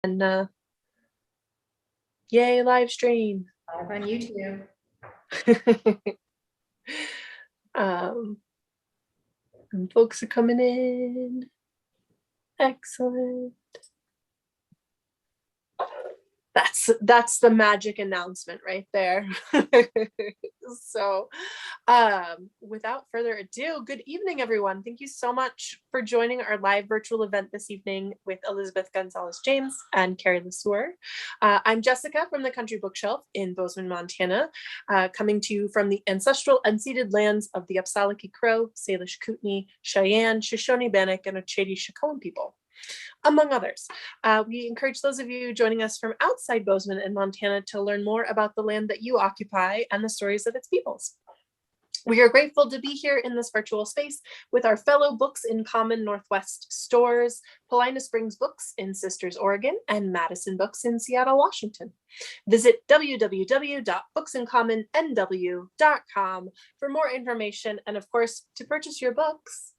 And yay, live stream. Live on YouTube. And folks are coming in. Excellent. That's the magic announcement right there. So without further ado, good evening, everyone. Thank you so much for joining our live virtual event this evening with Elizabeth Gonzalez James and Carrie La Seur. I'm Jessica from the Country Bookshelf in Bozeman, Montana, coming to you from the ancestral unceded lands of the Apsalaki Crow, Salish Kootenai, Cheyenne, Shoshone Bannock, and Ochedi Chacon people, among others. We encourage those of you joining us from outside Bozeman and Montana to learn more about the land that you occupy and the stories of its peoples. We are grateful to be here in this virtual space with our fellow Books in Common Northwest stores, Paulina Springs Books in Sisters, Oregon, and Madison Books in Seattle, Washington. Visit www.booksincommonnw.com for more information and, of course, to purchase your books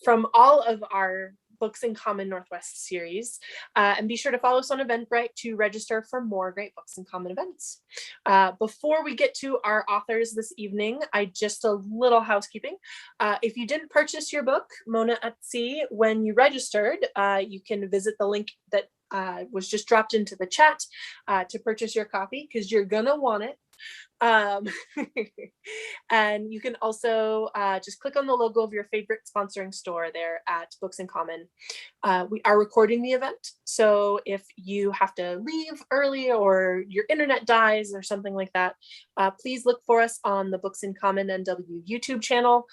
from all of our Books in Common Northwest series, and be sure to follow us on Eventbrite to register for more great Books in Common events. Before we get to our authors this evening, just a little housekeeping. If you didn't purchase your book, Mona at Sea, when you registered, you can visit the link that was just dropped into the chat to purchase your copy, because you're gonna want it. And you can also just click on the logo of your favorite sponsoring store there at Books in Common. We are recording the event, so if you have to leave early or your internet dies or something like that, please look for us on the Books in Common NW YouTube channel,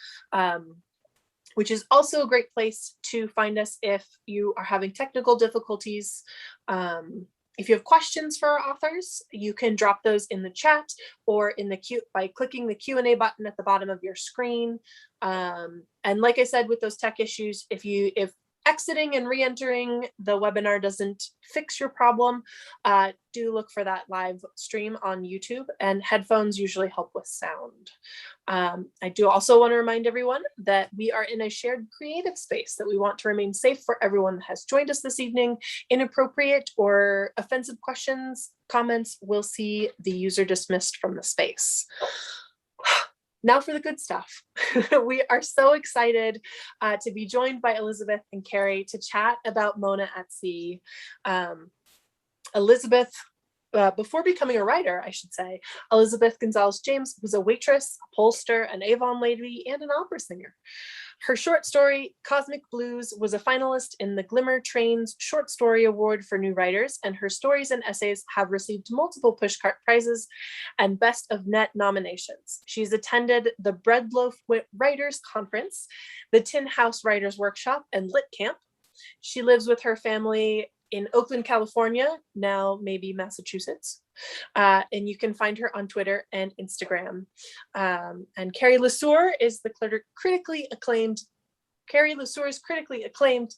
which is also a great place to find us if you are having technical difficulties. If you have questions for our authors, you can drop those in the chat or in the by clicking the Q&A button at the bottom of your screen. And like I said, with those tech issues, if exiting and re-entering the webinar doesn't fix your problem, do look for that live stream on YouTube, and headphones usually help with sound. I do also want to remind everyone that we are in a shared creative space, that we want to remain safe for everyone that has joined us this evening. Inappropriate or offensive questions, comments will see the user dismissed from the space. Now for the good stuff. We are so excited to be joined by Elizabeth and Carrie to chat about Mona at Sea. Elizabeth, before becoming a writer, I should say, Elizabeth Gonzalez James was a waitress, a pollster, an Avon lady, and an opera singer. Her short story, Cosmic Blues, was a finalist in the Glimmer Trains Short Story Award for New Writers, and her stories and essays have received multiple Pushcart Prizes and Best of Net nominations. She's attended the Breadloaf Writers Conference, the Tin House Writers Workshop, and Lit Camp. She lives with her family in Oakland, California, now maybe Massachusetts. And you can find her on Twitter and Instagram. And Carrie La Seur is the critically acclaimed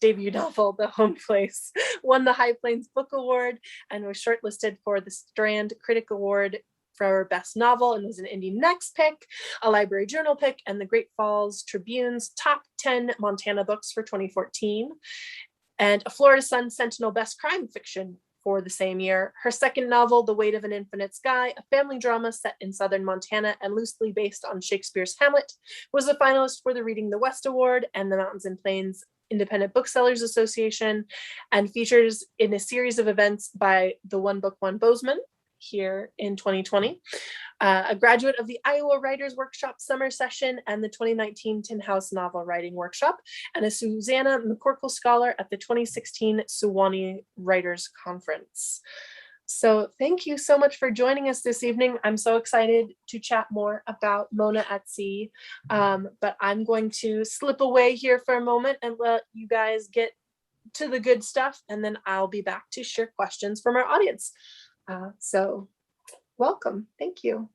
debut novel, The Home Place, won the High Plains Book Award and was shortlisted for the Strand Critic Award for Best Novel, and was an Indie Next pick, a Library Journal pick, and the Great Falls Tribune's Top 10 Montana Books for 2014. And a Florida Sun Sentinel Best Crime Fiction for the same year. Her second novel, The Weight of an Infinite Sky, a family drama set in southern Montana and loosely based on Shakespeare's Hamlet, was a finalist for the Reading the West Award and the Mountains and Plains Independent Booksellers Association, and features in a series of events by the One Book One Bozeman here in 2020. A graduate of the Iowa Writers Workshop Summer Session and the 2019 Tin House Novel Writing Workshop, and a Susanna McCorkle Scholar at the 2016 Suwannee Writers Conference. So thank you so much for joining us this evening. I'm so excited to chat more about Mona at Sea, but I'm going to slip away here for a moment and let you guys get to the good stuff, and then I'll be back to share questions from our audience. So welcome. Thank you.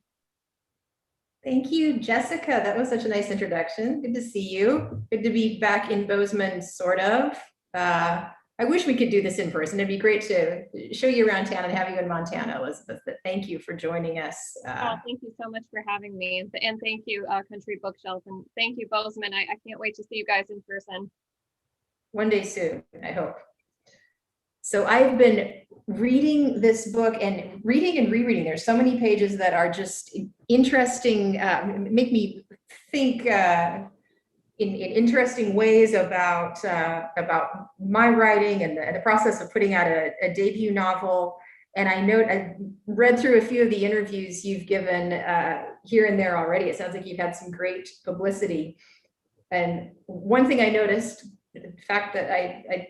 Thank you, Jessica. That was such a nice introduction. Good to see you. Good to be back in Bozeman, sort of. I wish we could do this in person. It'd be great to show you around town and have you in Montana, Elizabeth. But thank you for joining us. Thank you so much for having me. And thank you, Country Bookshelf. And thank you, Bozeman. I can't wait to see you guys in person. One day soon, I hope. So I've been reading this book and reading and rereading. There's so many pages that are just interesting, make me think in interesting ways about my writing and the process of putting out a debut novel. And I read through a few of the interviews you've given here and there already. It sounds like you've had some great publicity. And one thing I noticed, the fact that I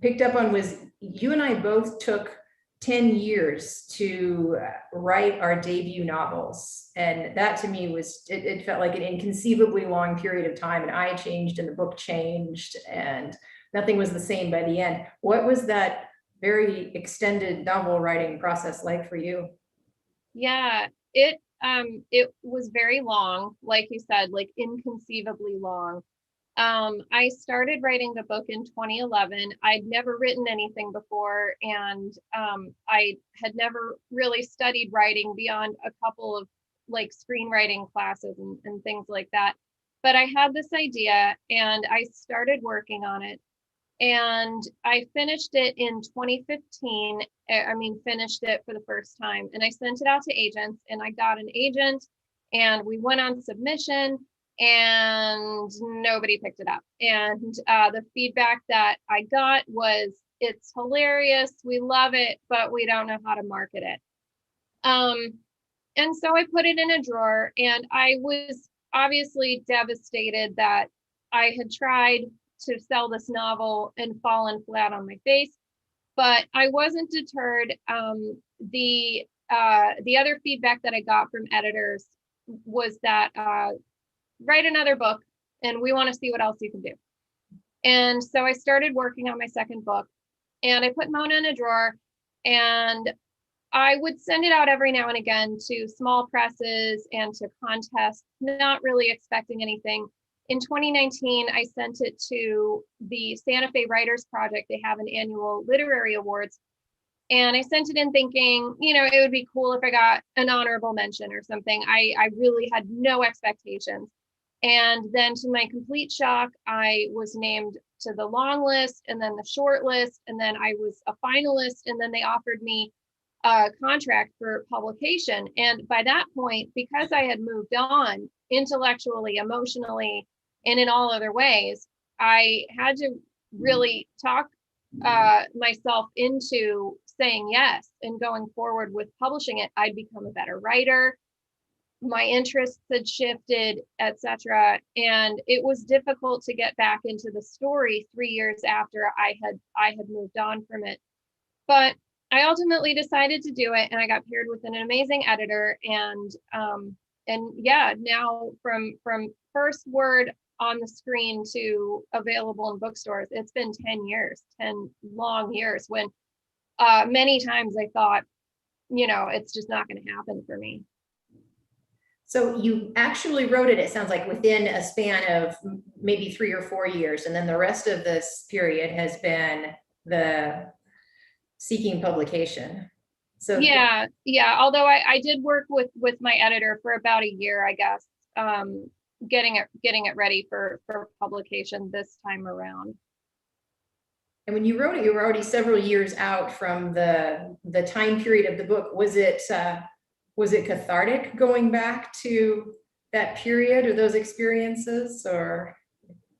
picked up on, was you and I both took 10 years to write our debut novels. And that to me was, it felt like an inconceivably long period of time. And I changed and the book changed and nothing was the same by the end. What was that very extended novel writing process like for you? Yeah, it was very long, like you said, like inconceivably long. I started writing the book in 2011. I'd never written anything before, and I had never really studied writing beyond a couple of like screenwriting classes and things like that. But I had this idea and I started working on it. And I finished it in 2015. Finished it for the first time. And I sent it out to agents, and I got an agent, and we went on submission, and nobody picked it up. And the feedback that I got was, it's hilarious, we love it, but we don't know how to market it. And so I put it in a drawer, and I was obviously devastated that I had tried to sell this novel and fallen flat on my face, but I wasn't deterred. The other feedback that I got from editors was that write another book and we want to see what else you can do. And so I started working on my second book, and I put Mona in a drawer, and I would send it out every now and again to small presses and to contests, not really expecting anything. In 2019, I sent it to the Santa Fe Writers Project. They have an annual literary awards. And I sent it in thinking, it would be cool if I got an honorable mention or something. I really had no expectations. And then to my complete shock, I was named to the long list and then the short list. And then I was a finalist. And then they offered me a contract for publication. And by that point, because I had moved on intellectually, emotionally, and in all other ways, I had to really talk myself into saying yes and going forward with publishing it. I'd become a better writer. My interests had shifted, etc. And it was difficult to get back into the story 3 years after I had moved on from it. But I ultimately decided to do it, and I got paired with an amazing editor. And yeah, now from first word on the screen to available in bookstores, it's been 10 years, 10 long years, when many times I thought, it's just not going to happen for me. So you actually wrote it sounds like within a span of maybe 3 or 4 years, and then the rest of this period has been the seeking publication. So yeah. Although I did work with my editor for about a year, I guess, getting it ready for publication this time around. And when you wrote it, you were already several years out from the time period of the book. Was it cathartic going back to that period or those experiences, or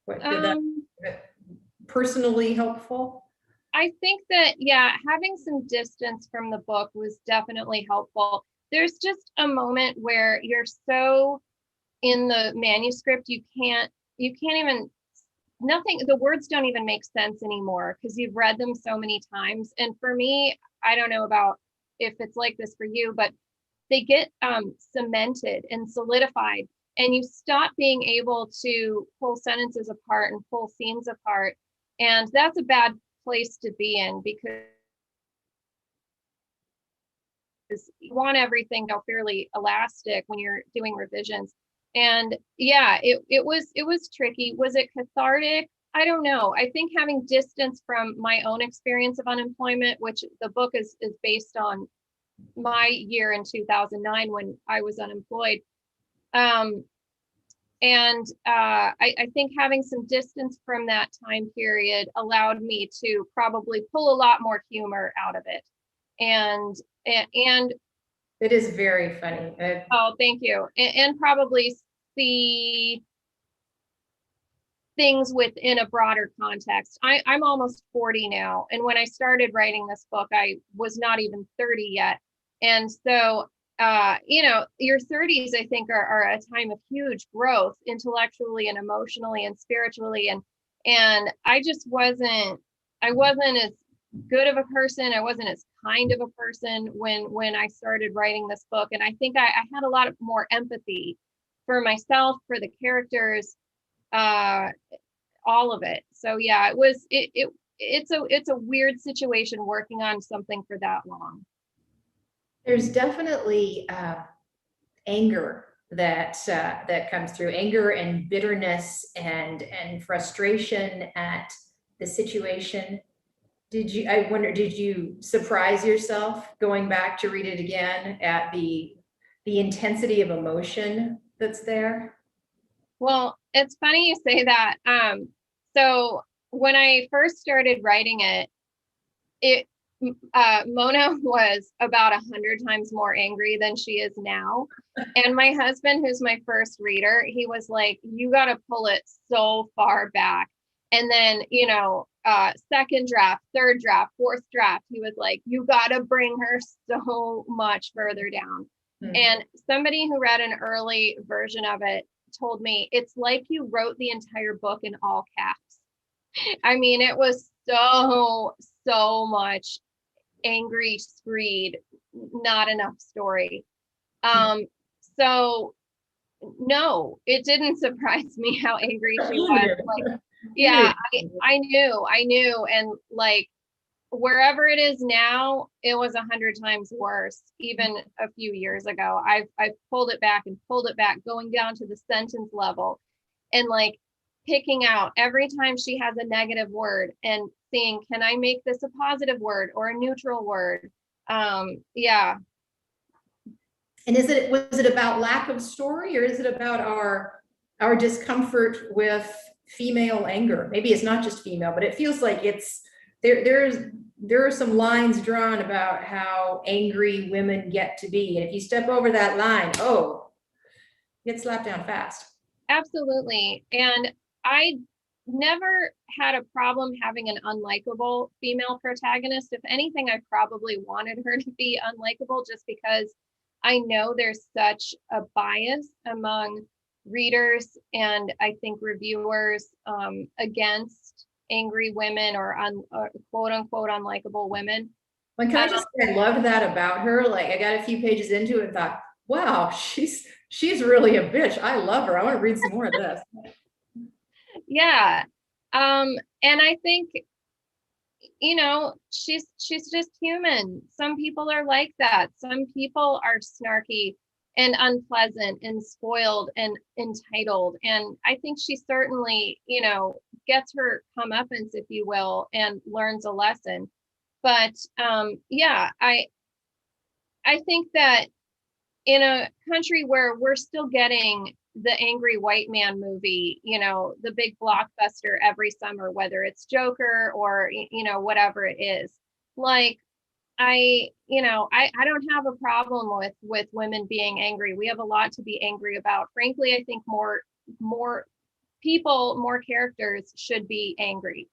what did that personally helpful? I think that, yeah, having some distance from the book was definitely helpful. There's just a moment where you're so in the manuscript, you can't even, the words don't even make sense anymore because you've read them so many times. And for me, I don't know about if it's like this for you, but they get cemented and solidified, and you stop being able to pull sentences apart and pull scenes apart. And that's a bad place to be in, because you want everything to go fairly elastic when you're doing revisions. And yeah, it was tricky. Was it cathartic? I don't know. I think having distance from my own experience of unemployment, which the book is based on my year in 2009 when I was unemployed, And I think having some distance from that time period allowed me to probably pull a lot more humor out of it. And it is very funny. Oh, thank you. And probably see things within a broader context. I'm almost 40 now. And when I started writing this book, I was not even 30 yet. And so, your 30s, I think, are a time of huge growth intellectually and emotionally and spiritually. And I wasn't as good of a person. I wasn't as kind of a person when I started writing this book. And I think I had a lot of more empathy for myself, for the characters, all of it. So yeah, it's a weird situation working on something for that long. There's definitely anger that comes through, anger and bitterness and frustration at the situation. Did you surprise yourself going back to read it again at the intensity of emotion that's there? Well, it's funny you say that. So when I first started writing it, Mona was about 100 times more angry than she is now. And my husband, who's my first reader, he was like, you got to pull it so far back. And then, second draft, third draft, fourth draft, he was like, you got to bring her so much further down. Mm-hmm. And somebody who read an early version of it told me it's like you wrote the entire book in all caps. I mean, it was so much angry screed, not enough story. So no, it didn't surprise me how angry she was. Like, yeah, I knew. And like, wherever it is now, it was 100 times worse. Even a few years ago, I've pulled it back, going down to the sentence level, and like picking out every time she has a negative word and seeing, can I make this a positive word or a neutral word? Yeah. And was it about lack of story, or is it about our discomfort with female anger? Maybe it's not just female, but it feels like it's there are some lines drawn about how angry women get to be. And if you step over that line, you get slapped down fast. Absolutely. And I never had a problem having an unlikable female protagonist. If anything, I probably wanted her to be unlikable just because I know there's such a bias among readers and I think reviewers against angry women or quote unquote unlikable women. Well, can I just say, I love that about her. Like, I got a few pages into it and thought, wow, she's really a bitch. I love her. I want to read some more of this. Yeah. And I think, she's just human. Some people are like that. Some people are snarky and unpleasant and spoiled and entitled. And I think she certainly, gets her comeuppance, if you will, and learns a lesson. But yeah, I think that in a country where we're still getting the angry white man movie, the big blockbuster every summer, whether it's Joker or, whatever it is, like, I don't have a problem with women being angry. We have a lot to be angry about. Frankly, I think more people, more characters should be angry.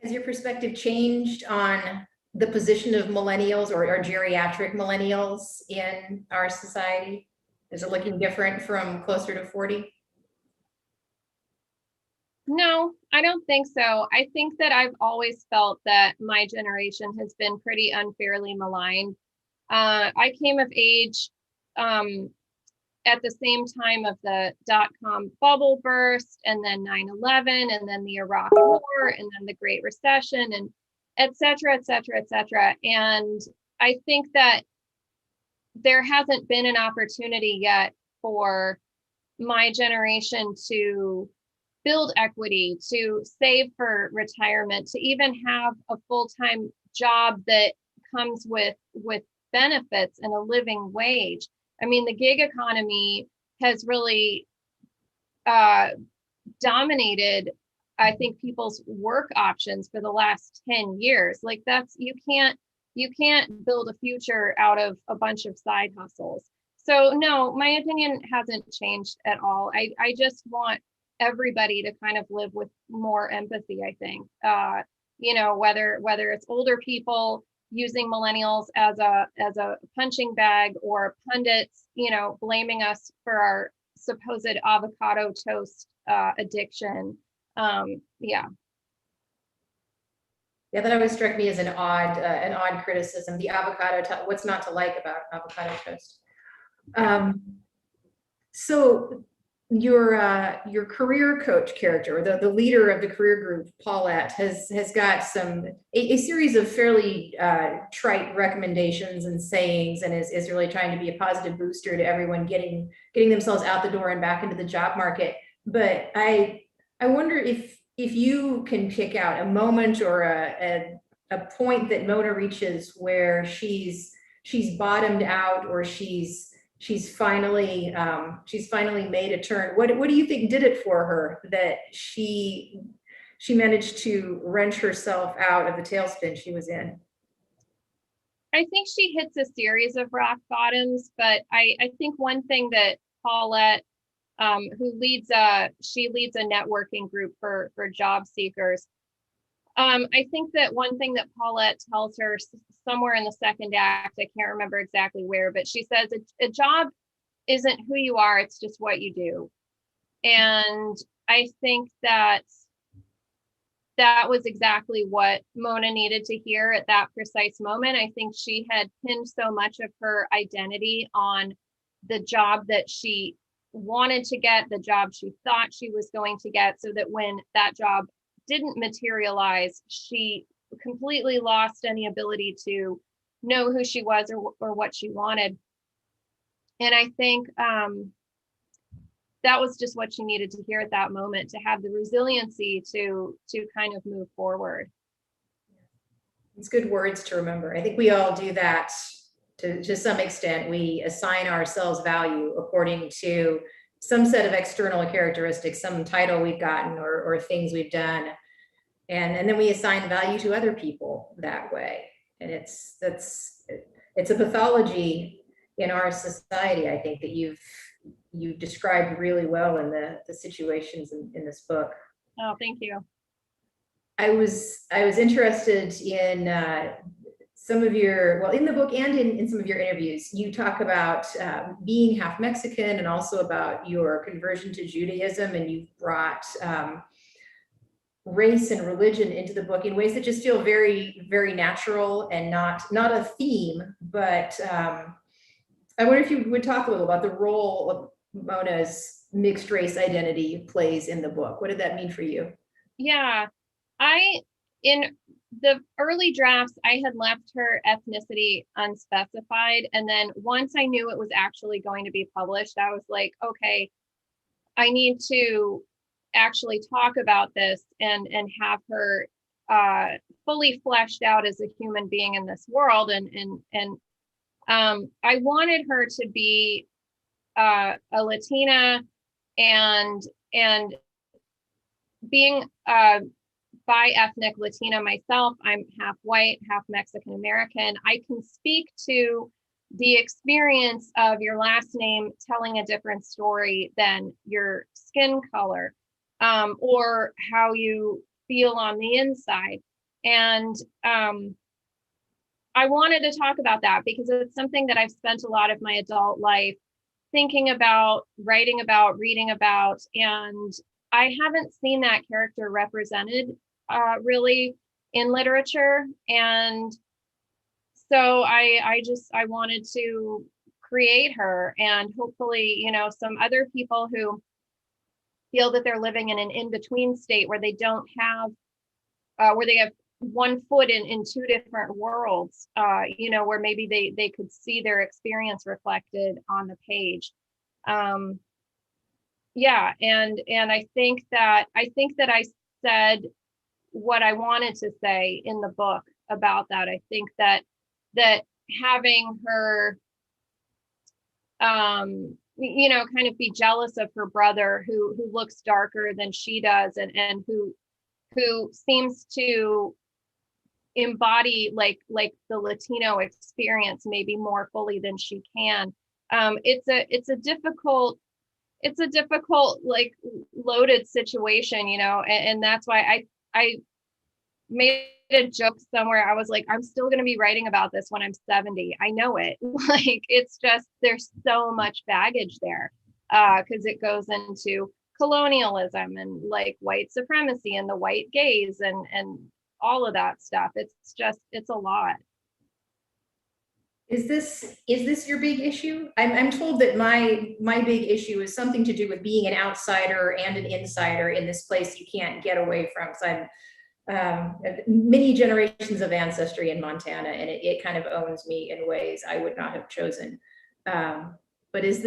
Has your perspective changed on the position of millennials or geriatric millennials in our society? Is it looking different from closer to 40? No, I don't think so. I think that I've always felt that my generation has been pretty unfairly maligned. I came of age at the same time of the .com bubble burst, and then 9/11, and then the Iraq War, and then the Great Recession, and et cetera, et cetera, et cetera. And I think that there hasn't been an opportunity yet for my generation to build equity, to save for retirement, to even have a full-time job that comes with benefits and a living wage. I mean, the gig economy has really dominated, I think, people's work options for the last 10 years. Like you can't build a future out of a bunch of side hustles. So no, my opinion hasn't changed at all. I just want everybody to kind of live with more empathy, I think. Whether it's older people using millennials as a punching bag, or pundits, blaming us for our supposed avocado toast addiction. Yeah, that always struck me as an odd criticism. The what's not to like about avocado toast? So your career coach character, the leader of the career group, Paulette, has got a series of fairly trite recommendations and sayings, and is really trying to be a positive booster to everyone getting themselves out the door and back into the job market. But I wonder if you can pick out a moment or a point that Mona reaches where she's bottomed out, or she's finally made a turn. What do you think did it for her, that she managed to wrench herself out of the tailspin she was in? I think she hits a series of rock bottoms, but I think one thing that Paulette, who leads a networking group for job seekers. I think that one thing that Paulette tells her somewhere in the second act, I can't remember exactly where, but she says a job isn't who you are, it's just what you do. And I think that was exactly what Mona needed to hear at that precise moment. I think she had pinned so much of her identity on the job that she wanted to get, the job she thought she was going to get, so that when that job didn't materialize, she completely lost any ability to know who she was or what she wanted. And I think that was just what she needed to hear at that moment, to have the resiliency to kind of move forward. It's good words to remember. I think we all do that to some extent. We assign ourselves value according to some set of external characteristics, some title we've gotten, or things we've done. And then we assign value to other people that way. And it's a pathology in our society, I think, that you've described really well in the situations in this book. Oh, thank you. I was interested in some of your, in the book and in some of your interviews, you talk about being half Mexican, and also about your conversion to Judaism, and you've brought race and religion into the book in ways that just feel very, very natural, and not a theme. But I wonder if you would talk a little about the role of Mona's mixed race identity plays in the book. What did that mean for you? Yeah, in the early drafts, I had left her ethnicity unspecified. And then once I knew it was actually going to be published, I was like, okay, I need to actually talk about this and have her fully fleshed out as a human being in this world. And I wanted her to be a Latina, and being bi-ethnic Latina myself, I'm half white, half Mexican American. I can speak to the experience of your last name telling a different story than your skin color, or how you feel on the inside. And I wanted to talk about that because it's something that I've spent a lot of my adult life thinking about, writing about, reading about, and I haven't seen that character represented really in literature. And so I wanted to create her, and hopefully, some other people who feel that they're living in an in-between state where they don't have, where they have one foot in two different worlds, where maybe they could see their experience reflected on the page. Yeah, and I think that I said what I wanted to say in the book about that. I think that having her kind of be jealous of her brother who looks darker than she does, and who seems to embody like the Latino experience maybe more fully than she can. It's a difficult like loaded situation, and that's why I made a joke somewhere. I was like, I'm still going to be writing about this when I'm 70. I know it. Like, it's just, there's so much baggage there, because it goes into colonialism and like white supremacy and the white gaze and all of that stuff. It's a lot. Is this your big issue? I'm told that my big issue is something to do with being an outsider and an insider in this place you can't get away from. So I'm many generations of ancestry in Montana, and it kind of owns me in ways I would not have chosen. But is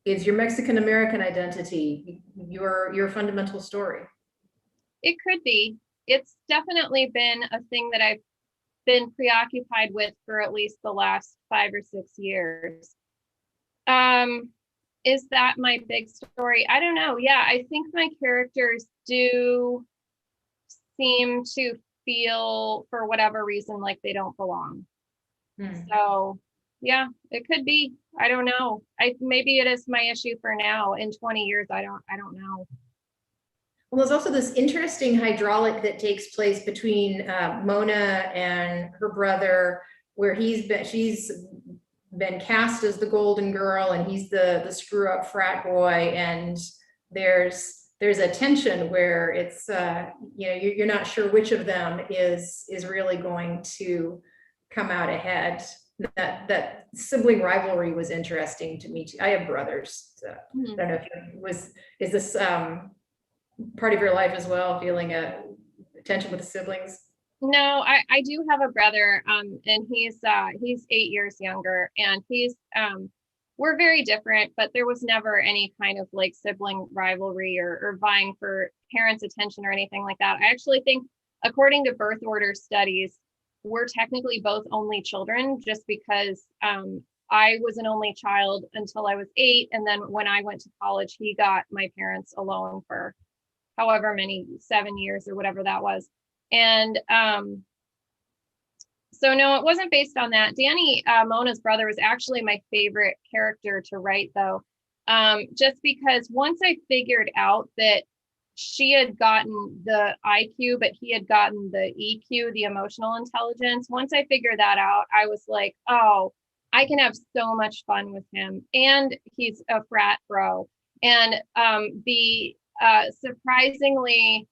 your Mexican American identity your fundamental story? It could be. It's definitely been a thing that I've been preoccupied with for at least the last 5 or 6 years. Is that my big story? I don't know. Yeah, I think my characters do seem to feel, for whatever reason, like they don't belong. So yeah, it could be. I don't know. Maybe it is my issue for now. In 20 years, I don't know. Well, there's also this interesting hydraulic that takes place between Mona and her brother, where she's been cast as the golden girl and he's the screw up frat boy, and there's a tension where it's you're not sure which of them is really going to come out ahead. That sibling rivalry was interesting to me too. I have brothers, so I don't know if is this part of your life as well, feeling a tension with the siblings? No, I do have a brother, and he's 8 years younger, and we're very different, but there was never any kind of like sibling rivalry or vying for parents' attention or anything like that. I actually think, according to birth order studies, we're technically both only children, just because I was an only child until I was 8, and then when I went to college, he got my parents alone for however many, 7 years or whatever that was. And so no, it wasn't based on that. Danny, Mona's brother, was actually my favorite character to write, though, just because once I figured out that she had gotten the IQ, but he had gotten the EQ, the emotional intelligence. Once I figured that out, I was like, oh, I can have so much fun with him. And he's a frat bro. And the surprisingly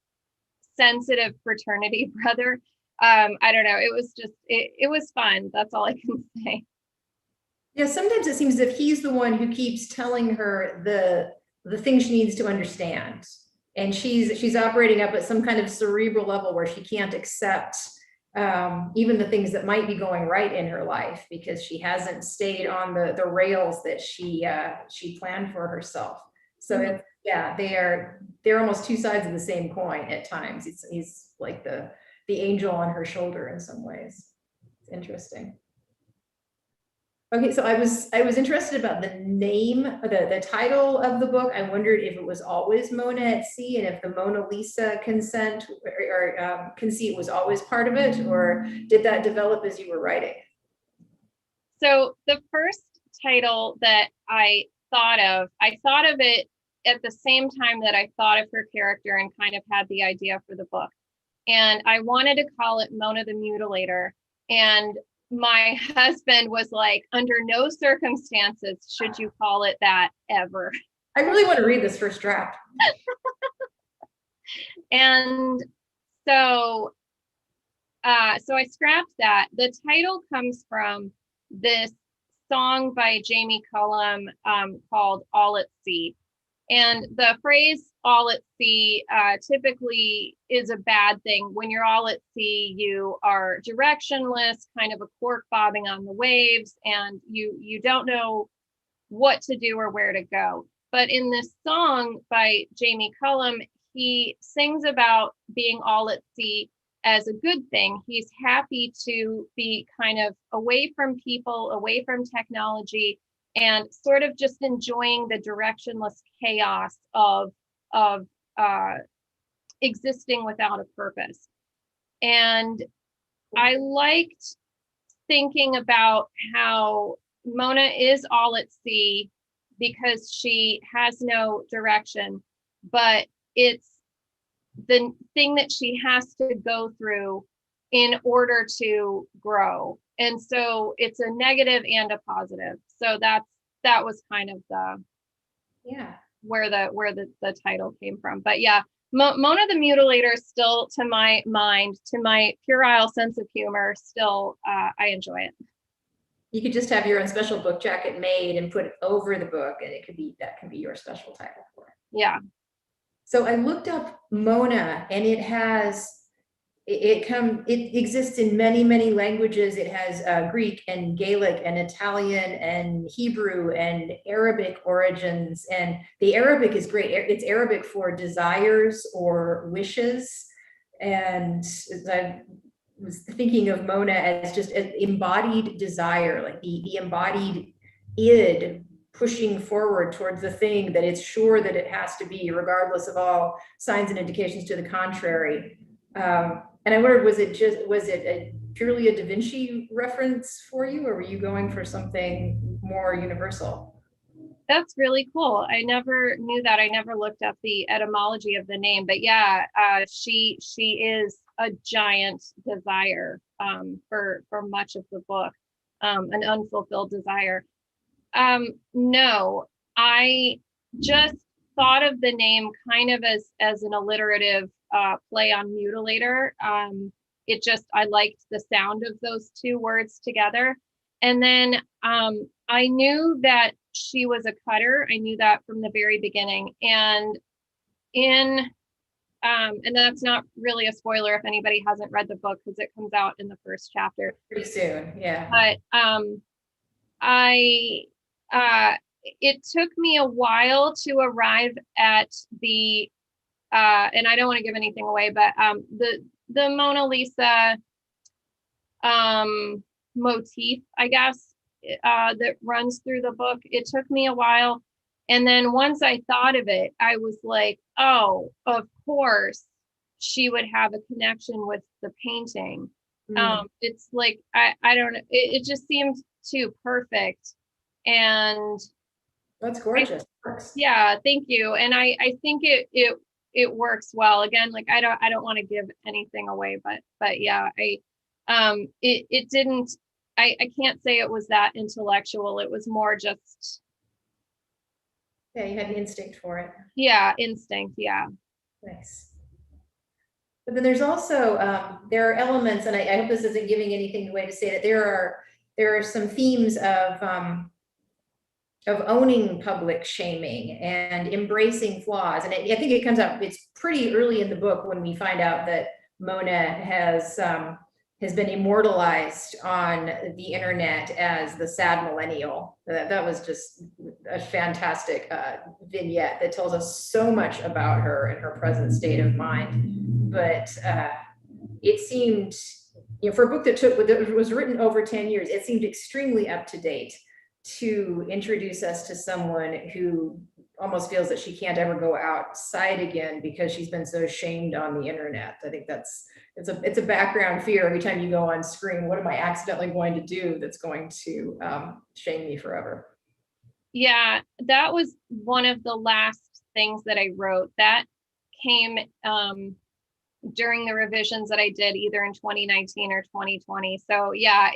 sensitive fraternity brother. I don't know. It was just, it was fun. That's all I can say. Yeah, sometimes it seems as if he's the one who keeps telling her the things she needs to understand. And she's operating up at some kind of cerebral level where she can't accept even the things that might be going right in her life, because she hasn't stayed on the rails that she planned for herself. So yeah, they're almost two sides of the same coin at times. He's like the angel on her shoulder in some ways. It's interesting. Okay, so I was interested about the name, the title of the book. I wondered if it was always Mona at Sea, and if the Mona Lisa consent or conceit was always part of it, or did that develop as you were writing? So the first title that I thought of it at the same time that I thought of her character and kind of had the idea for the book. And I wanted to call it Mona the Mutilator. And my husband was like, under no circumstances should you call it that ever. I really want to read this first draft. And so I scrapped that. The title comes from this song by Jamie Cullum called All at Sea. And the phrase all at sea typically is a bad thing. When you're all at sea, you are directionless, kind of a cork bobbing on the waves, and you don't know what to do or where to go. But in this song by Jamie Cullum, he sings about being all at sea as a good thing. He's happy to be kind of away from people, away from technology, and sort of just enjoying the directionless chaos of existing without a purpose. And I liked thinking about how Mona is all at sea because she has no direction, but it's the thing that she has to go through in order to grow. And so it's a negative and a positive. So that was kind of where the title came from. But yeah, Mona the Mutilator still, to my mind, to my puerile sense of humor, still I enjoy it. You could just have your own special book jacket made and put it over the book, and that can be your special title for it. Yeah. So I looked up Mona, and it exists in many, many languages. It has Greek and Gaelic and Italian and Hebrew and Arabic origins. And the Arabic is great. It's Arabic for desires or wishes. And I was thinking of Mona as just an embodied desire, like the embodied id pushing forward towards the thing that it's sure that it has to be, regardless of all signs and indications to the contrary. And I wondered, was it purely a Da Vinci reference for you, or were you going for something more universal? That's really cool. I never knew that. I never looked up the etymology of the name, but yeah, she is a giant desire for much of the book, an unfulfilled desire. No, I just thought of the name kind of as an alliterative play on mutilator. I liked the sound of those two words together. And then I knew that she was a cutter. I knew that from the very beginning. And and that's not really a spoiler if anybody hasn't read the book, because it comes out in the first chapter. Pretty soon, yeah. But it took me a while to arrive at the and I don't want to give anything away, but the Mona Lisa motif, I guess, that runs through the book. It took me a while. And then once I thought of it, I was like, oh, of course she would have a connection with the painting. It's like, I don't know, it just seemed too perfect. And that's gorgeous. Yeah, thank you. And I think it works well. Again, like I don't want to give anything away, but yeah, it didn't, I can't say it was that intellectual. It was more just, yeah, you had an instinct for it. Yeah, instinct. Yeah. Nice. But then there's also there are elements, and I hope this isn't giving anything away to say that there are some themes of owning public shaming and embracing flaws. And I think it comes out, it's pretty early in the book when we find out that Mona has been immortalized on the internet as the sad millennial. That was just a fantastic vignette that tells us so much about her and her present state of mind. But it seemed, for a book that was written over 10 years, it seemed extremely up to date to introduce us to someone who almost feels that she can't ever go outside again because she's been so shamed on the internet. I think it's a background fear every time you go on screen. What am I accidentally going to do that's going to shame me forever? Yeah, that was one of the last things that I wrote. That came during the revisions that I did either in 2019 or 2020. So yeah,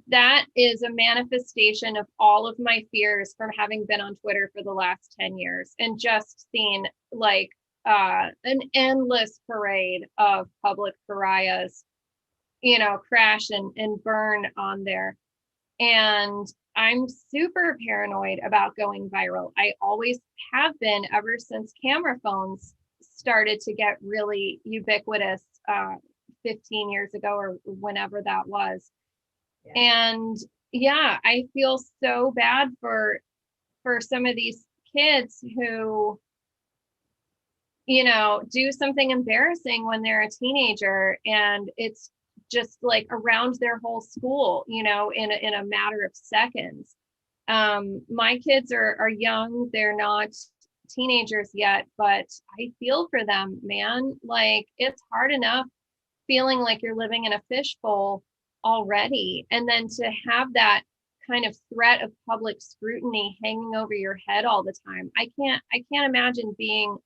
that is a manifestation of all of my fears from having been on Twitter for the last 10 years and just seen like an endless parade of public pariahs, crash and burn on there. And I'm super paranoid about going viral. I always have been ever since camera phones started to get really ubiquitous 15 years ago or whenever that was. And yeah, I feel so bad for some of these kids who, do something embarrassing when they're a teenager, and it's just like around their whole school, in a matter of seconds. My kids are young, they're not teenagers yet, but I feel for them, man. Like, it's hard enough feeling like you're living in a fishbowl already, and then to have that kind of threat of public scrutiny hanging over your head all the time. I can't imagine being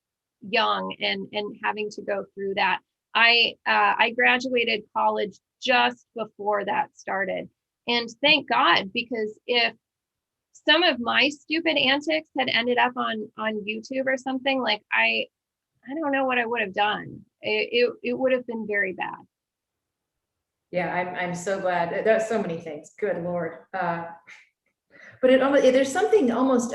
young and having to go through that. I graduated college just before that started, and thank God, because if some of my stupid antics had ended up on YouTube or something, like I don't know what I would have done. It would have been very bad. Yeah, I'm so glad. There's so many things. Good Lord. But there's something almost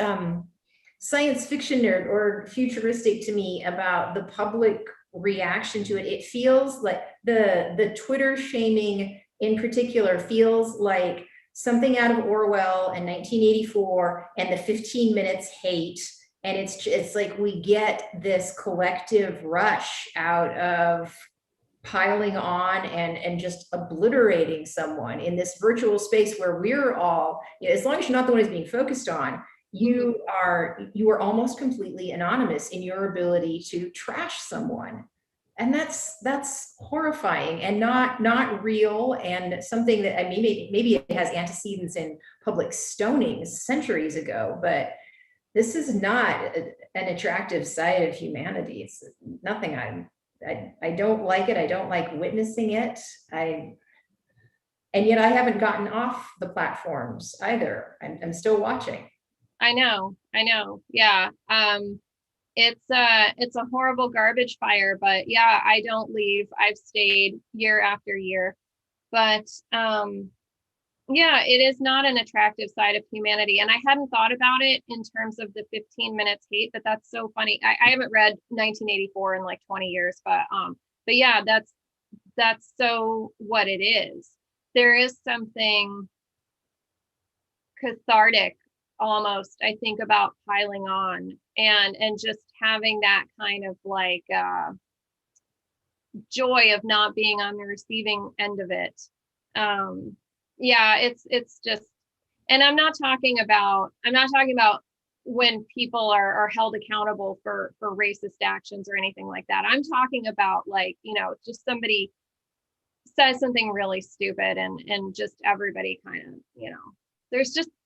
science fiction or futuristic to me about the public reaction to it. It feels like the Twitter shaming in particular feels like something out of Orwell in 1984 and the 15 minutes hate. And it's like we get this collective rush out of piling on and just obliterating someone in this virtual space where we're all, as long as you're not the one who's being focused on, you are almost completely anonymous in your ability to trash someone. And that's horrifying and not real, and something that, I mean, maybe it has antecedents in public stonings centuries ago, but this is not an attractive side of humanity. It's nothing I don't like it. I don't like witnessing it. And yet I haven't gotten off the platforms either. I'm still watching. I know. Yeah. It's a horrible garbage fire, but yeah, I don't leave. I've stayed year after year, but yeah, it is not an attractive side of humanity. And I hadn't thought about it in terms of the 15 minutes hate, but that's so funny. I haven't read 1984 in like 20 years, but yeah, that's so what it is. There is something cathartic almost, I think, about piling on and just having that kind of like joy of not being on the receiving end of it. Yeah, it's just, and I'm not talking about when people are held accountable for racist actions or anything like that. I'm talking about, like, just somebody says something really stupid and just everybody kind of,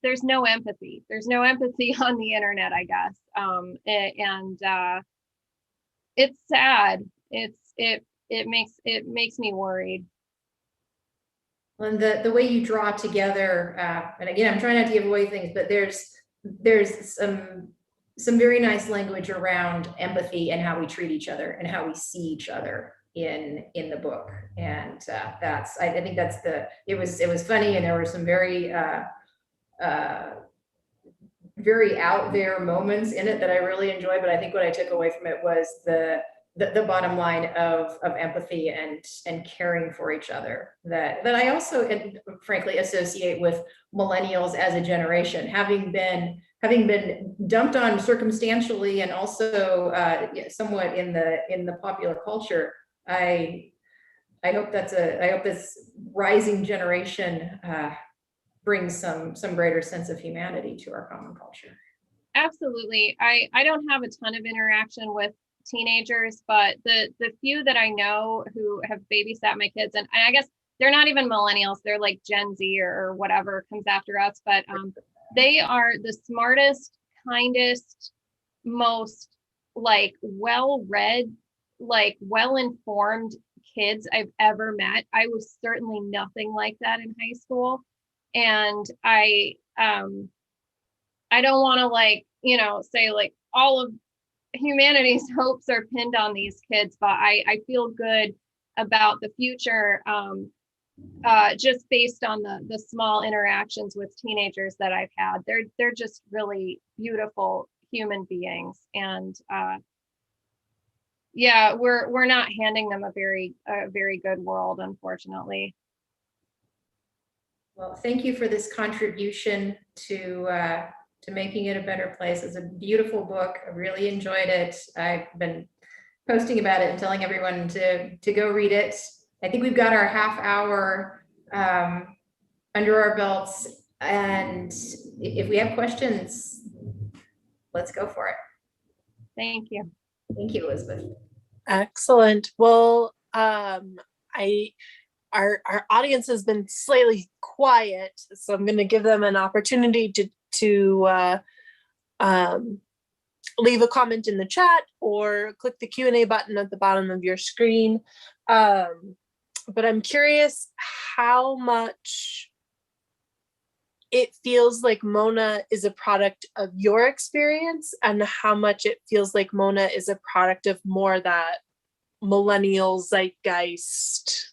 there's no empathy. There's no empathy on the internet, I guess. And it's sad. It makes me worried. And the way you draw together, and again, I'm trying not to give away things, but there's some very nice language around empathy and how we treat each other and how we see each other in the book. And I think it was funny, and there were some very very out there moments in it that I really enjoyed. But I think what I took away from it was the bottom line of empathy and caring for each other, that I also, and frankly, associate with millennials as a generation, having been dumped on circumstantially and also somewhat in the popular culture. I hope this rising generation brings some greater sense of humanity to our common culture. Absolutely. I don't have a ton of interaction with teenagers, but the few that I know who have babysat my kids, and I guess they're not even millennials, they're like Gen Z or whatever comes after us, but they are the smartest, kindest, most like well-read, like well-informed kids I've ever met. I was certainly nothing like that in high school, and I don't want to say like all of humanity's hopes are pinned on these kids, but I feel good about the future, just based on the small interactions with teenagers that I've had. They're just really beautiful human beings, and yeah, we're not handing them a very good world, unfortunately. Well, thank you for this contribution to making it a better place. It's a beautiful book. I really enjoyed it. I've been posting about it and telling everyone to go read it. I think we've got our half hour under our belts. And if we have questions, let's go for it. Thank you. Thank you, Elizabeth. Excellent. Well, our audience has been slightly quiet, so I'm going to give them an opportunity to leave a comment in the chat or click the Q&A button at the bottom of your screen. But I'm curious how much it feels like Mona is a product of your experience and how much it feels like Mona is a product of more that millennial zeitgeist,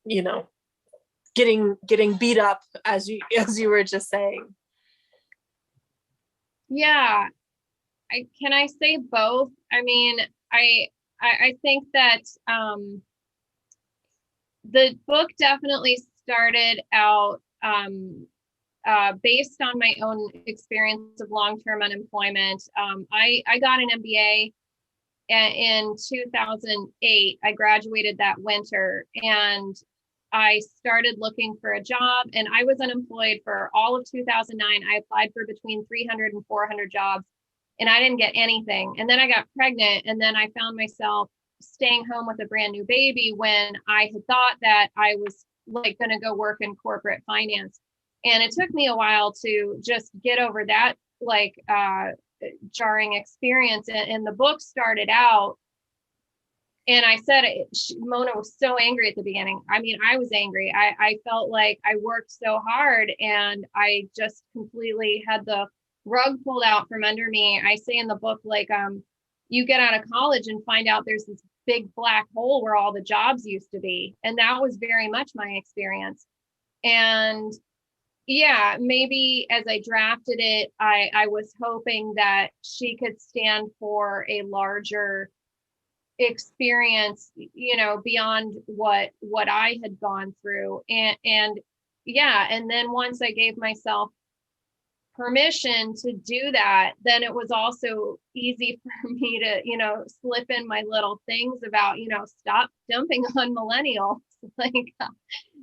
you know, getting beat up as you were just saying. Yeah, can I say both? I mean, I think that the book definitely started out based on my own experience of long-term unemployment. I got an MBA in 2008. I graduated that winter, and I started looking for a job, and I was unemployed for all of 2009. I applied for between 300 and 400 jobs, and I didn't get anything. And then I got pregnant, and then I found myself staying home with a brand new baby when I had thought that I was like going to go work in corporate finance. And it took me a while to just get over that like jarring experience. And the book started out, and I said, Mona was so angry at the beginning. I mean, I was angry. I felt like I worked so hard and I just completely had the rug pulled out from under me. I say in the book, like, you get out of college and find out there's this big black hole where all the jobs used to be. And that was very much my experience. And yeah, maybe as I drafted it, I was hoping that she could stand for a larger experience, you know, beyond what I had gone through. And yeah, and then once I gave myself permission to do that, then it was also easy for me to, you know, slip in my little things about, you know, stop dumping on millennials. Like,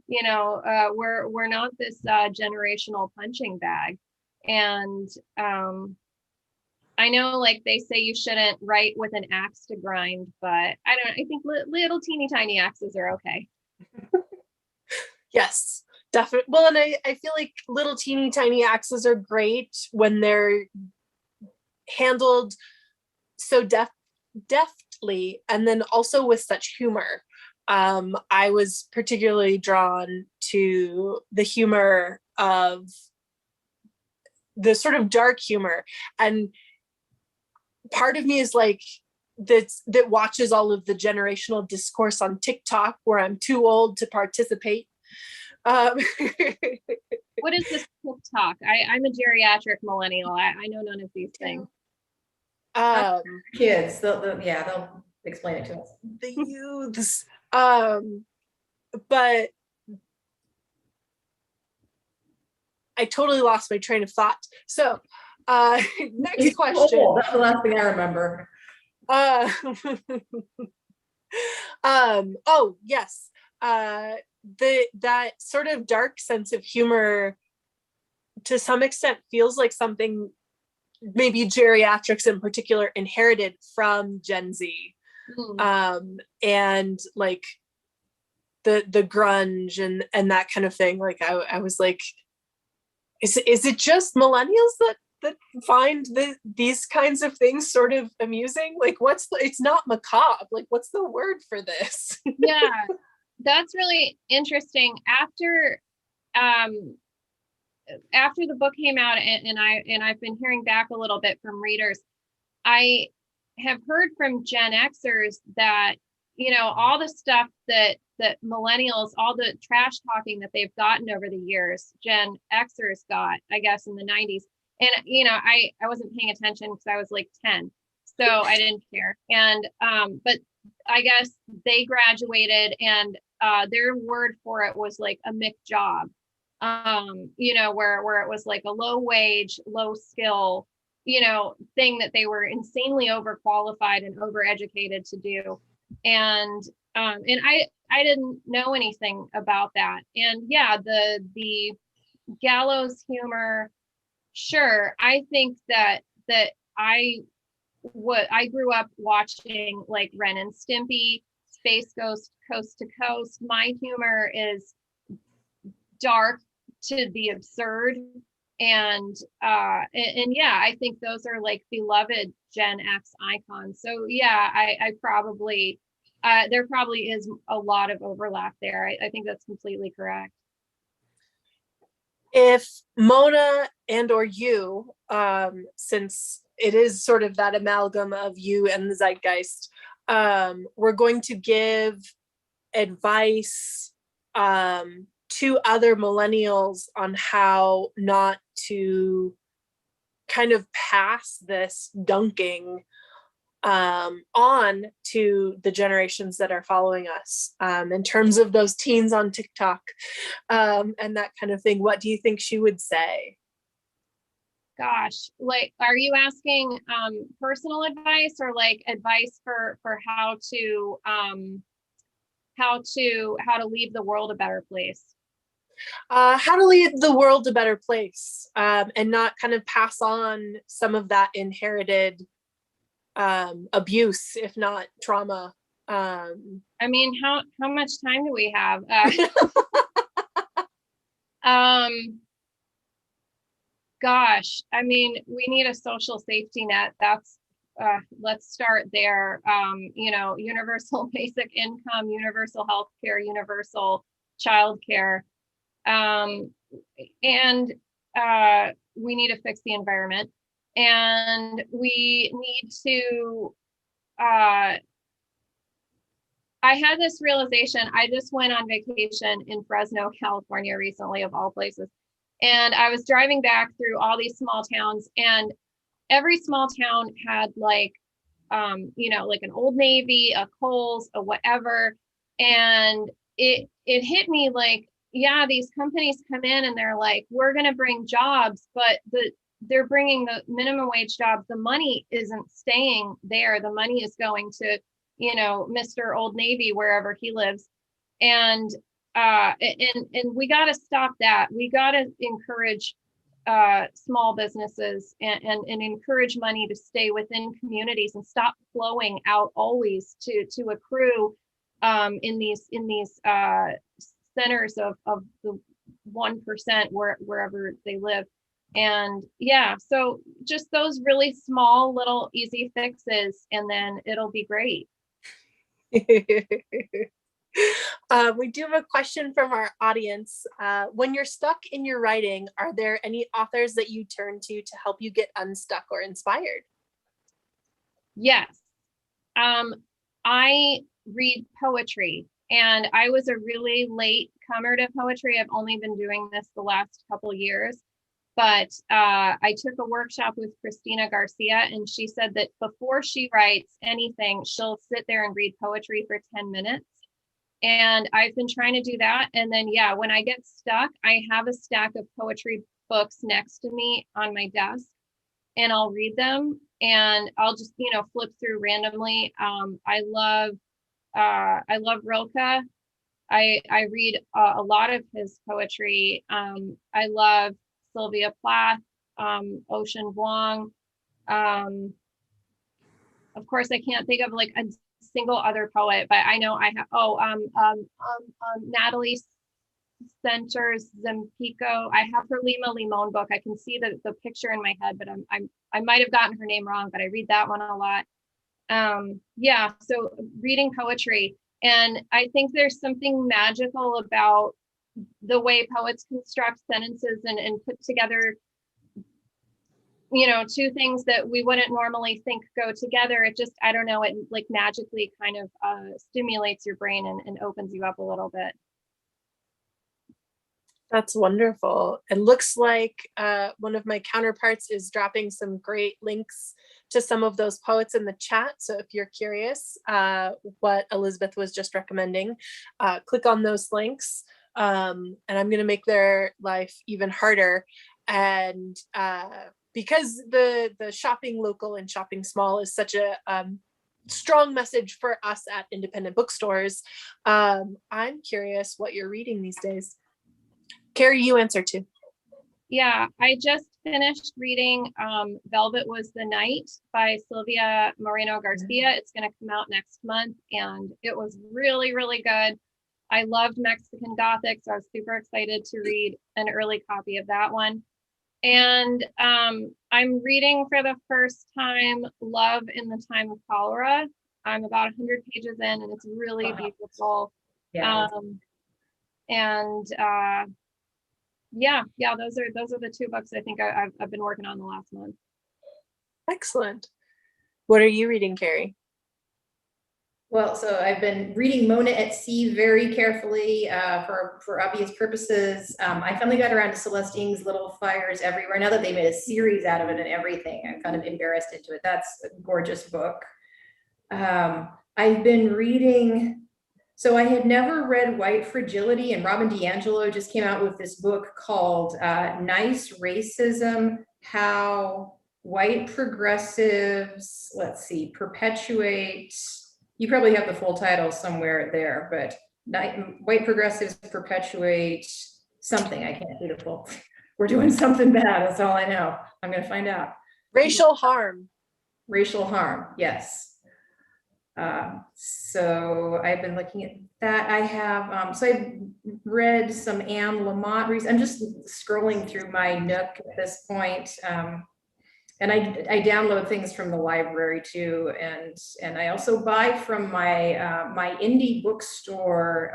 you know, we're not this generational punching bag. And I know, like, they say you shouldn't write with an axe to grind, but I think little teeny tiny axes are okay. Yes, definitely. Well, and I feel like little teeny tiny axes are great when they're handled so deftly, and then also with such humor. I was particularly drawn to the humor of the sort of dark humor, and part of me is like that watches all of the generational discourse on TikTok where I'm too old to participate. What is this TikTok? I'm a geriatric millennial. I know none of these things. Kids, they'll explain it to us. The youths. But I totally lost my train of thought. So next question. Cool. That's the last thing I remember. Oh yes. That sort of dark sense of humor to some extent feels like something maybe geriatrics in particular inherited from Gen Z. And like the grunge and that kind of thing. Like I was like, is it just millennials that find these kinds of things sort of amusing? Like, it's not macabre. Like, what's the word for this? Yeah, that's really interesting. After the book came out, and I've been hearing back a little bit from readers, I have heard from Gen Xers that, you know, all the stuff that millennials, all the trash talking that they've gotten over the years, Gen Xers got, I guess, in the 90s. And, you know, I wasn't paying attention because I was like 10, so I didn't care. And, but I guess they graduated, and their word for it was like a Mick job, you know, where it was like a low wage, low skill, you know, thing that they were insanely overqualified and overeducated to do. And I didn't know anything about that. And yeah, the gallows humor, sure. I think that I grew up watching like Ren and Stimpy, Space Ghost, Coast to Coast. My humor is dark to the absurd. And yeah, I think those are like beloved Gen X icons. So yeah, I probably there probably is a lot of overlap there. I think that's completely correct. If Mona and or you, since it is sort of that amalgam of you and the zeitgeist, we're going to give advice to other millennials on how not to kind of pass this dunking on to the generations that are following us, in terms of those teens on TikTok, and that kind of thing. What do you think she would say? Gosh, like, are you asking personal advice or like advice for how to leave the world a better place? How to leave the world a better place, and not kind of pass on some of that inherited abuse, if not trauma. I mean, how much time do we have? Gosh, I mean, we need a social safety net. That's let's start there. You know, universal basic income, universal health care, universal childcare. And we need to fix the environment. And we need to, I had this realization. I just went on vacation in Fresno, California recently, of all places. And I was driving back through all these small towns, and every small town had like, you know, like an Old Navy, a Kohl's, a whatever. And it hit me like, yeah, these companies come in and they're like, we're going to bring jobs, but they're bringing the minimum wage jobs. The money isn't staying there. The money is going to, you know, Mr. Old Navy, wherever he lives. And we got to stop that. We got to encourage small businesses and encourage money to stay within communities and stop flowing out always to accrue in these centers of the 1% wherever they live. And yeah, so just those really small little easy fixes, and then it'll be great. We do have a question from our audience. When you're stuck in your writing, are there any authors that you turn to help you get unstuck or inspired? Yes. I read poetry, and I was a really late comer to poetry. I've only been doing this the last couple of years, but I took a workshop with Christina Garcia, and she said that before she writes anything, she'll sit there and read poetry for 10 minutes. And I've been trying to do that. And then, yeah, when I get stuck, I have a stack of poetry books next to me on my desk, and I'll read them, and I'll just, you know, flip through randomly. I love Rilke. I read a lot of his poetry. I love Sylvia Plath, Ocean Vuong. Of course, I can't think of like a single other poet, but I know I have, Natalie Centers Zempico. I have her Lima Limon book. I can see the picture in my head, but I might have gotten her name wrong, but I read that one a lot. Yeah, so reading poetry. And I think there's something magical about the way poets construct sentences and put together, you know, two things that we wouldn't normally think go together. It just, I don't know, it like magically kind of stimulates your brain and opens you up a little bit. That's wonderful. It looks like one of my counterparts is dropping some great links to some of those poets in the chat. So if you're curious what Elizabeth was just recommending, click on those links. And I'm going to make their life even harder. And because the shopping local and shopping small is such a strong message for us at independent bookstores, I'm curious what you're reading these days. Carrie, you answer too. Yeah, I just finished reading Velvet Was the Night by Sylvia Moreno Garcia. It's going to come out next month, and it was really, really good. I loved Mexican Gothic, so I was super excited to read an early copy of that one. And I'm reading for the first time Love in the Time of Cholera. I'm about 100 pages in, and it's really beautiful. Yeah. And yeah, those are the two books I think I've been working on the last month. Excellent. What are you reading, Carrie? Well, so I've been reading Mona at Sea very carefully for obvious purposes. I finally got around to Celeste Ng's Little Fires Everywhere. Now that they made a series out of it and everything, I'm kind of embarrassed into it. That's a gorgeous book. I've been reading, so I had never read White Fragility, and Robin DiAngelo just came out with this book called Nice Racism, How White Progressives, let's see, perpetuate, you probably have the full title somewhere there, but White Progressives perpetuate something. I can't do the full. We're doing something bad, that's all I know. I'm gonna find out. Racial harm. Racial harm, yes. So I've been looking at that. I have, so I've read some Anne Lamott recently. I'm just scrolling through my Nook at this point. And I download things from the library too. And I also buy from my, my indie bookstore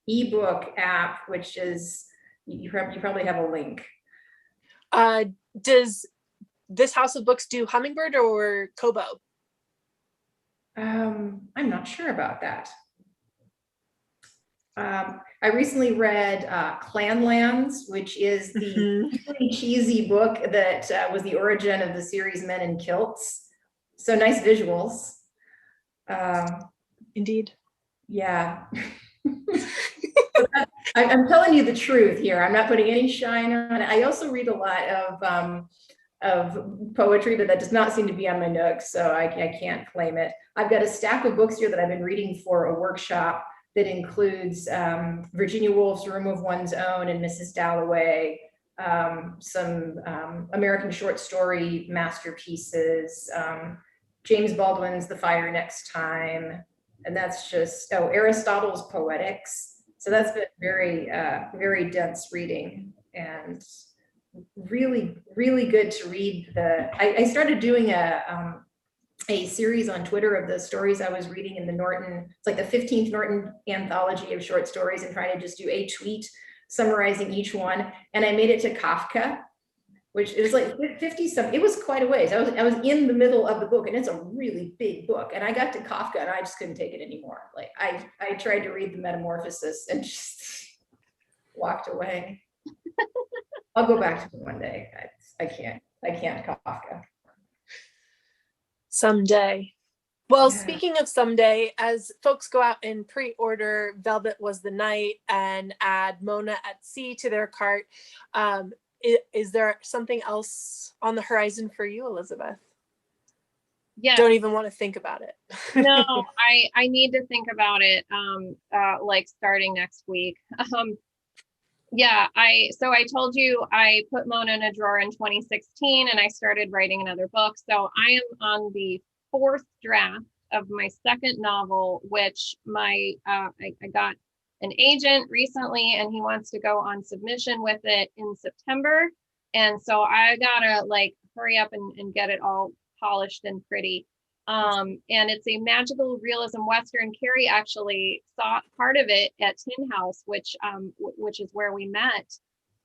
ebook app, which is, you probably have a link. Does this House of Books do Hummingbird or Kobo? I'm not sure about that. I recently read Clanlands, which is the really cheesy book that was the origin of the series Men in Kilts. So nice visuals. Indeed. Yeah. I'm telling you the truth here. I'm not putting any shine on it. I also read a lot of poetry, but that does not seem to be on my Nook, so I can't claim it. I've got a stack of books here that I've been reading for a workshop that includes Virginia Woolf's Room of One's Own and Mrs. Dalloway, some American short story masterpieces, James Baldwin's The Fire Next Time, and that's just, Aristotle's Poetics. So that's been very, very dense reading, and really, really good to read. I started doing a series on Twitter of the stories I was reading in the Norton, it's like the 15th Norton anthology of short stories, and trying to just do a tweet summarizing each one. And I made it to Kafka, which is like 50 something. It was quite a ways. I was in the middle of the book, and it's a really big book. And I got to Kafka and I just couldn't take it anymore. Like I tried to read the Metamorphosis and just walked away. I'll go back to it one day. I can't Kafka. Someday. Well, speaking of someday, as folks go out and pre-order Velvet Was the Night and add Mona at Sea to their cart, is there something else on the horizon for you, Elizabeth? Yeah. Don't even want to think about it. No, I need to think about it, like starting next week. Yeah, so I told you I put Mona in a drawer in 2016 and I started writing another book. So I am on the 4th draft of my second novel, which I got an agent recently and he wants to go on submission with it in September. And so I gotta like hurry up and get it all polished and pretty. And it's a magical realism Western. Carrie actually saw part of it at Tin House, which is where we met.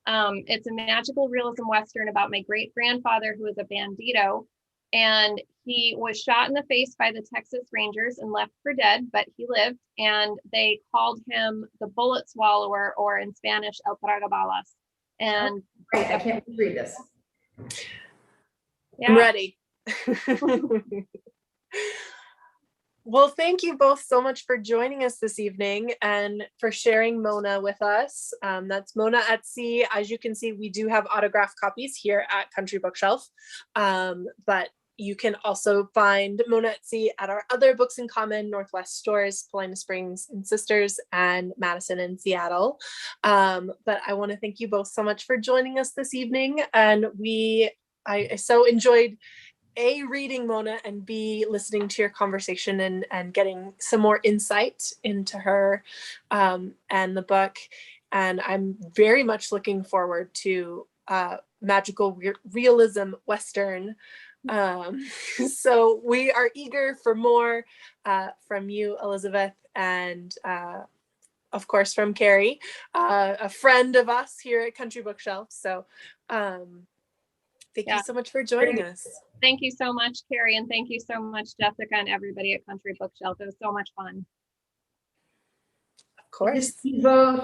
It's a magical realism Western about my great grandfather who was a bandito, and he was shot in the face by the Texas Rangers and left for dead, but he lived, and they called him the bullet swallower, or in Spanish, El Tragabalas. And great, I can't read this. Yeah. I'm ready. Well, thank you both so much for joining us this evening and for sharing Mona with us. That's Mona at Sea. As you can see, we do have autographed copies here at Country Bookshelf, but You can also find Mona at our other Books in Common Northwest stores, Paulina Springs and Sisters, and Madison and Seattle. But I want to thank you both so much for joining us this evening. And I so enjoyed A, reading Mona, and B, listening to your conversation and getting some more insight into her and the book. And I'm very much looking forward to magical realism Western. So we are eager for more from you, Elizabeth, and of course from Carrie, a friend of us here at Country Bookshelf. So thank you so much for joining us. Thank you so much, Carrie, and thank you so much, Jessica, and everybody at Country Bookshelf. It was so much fun. Of course. Good to see you both.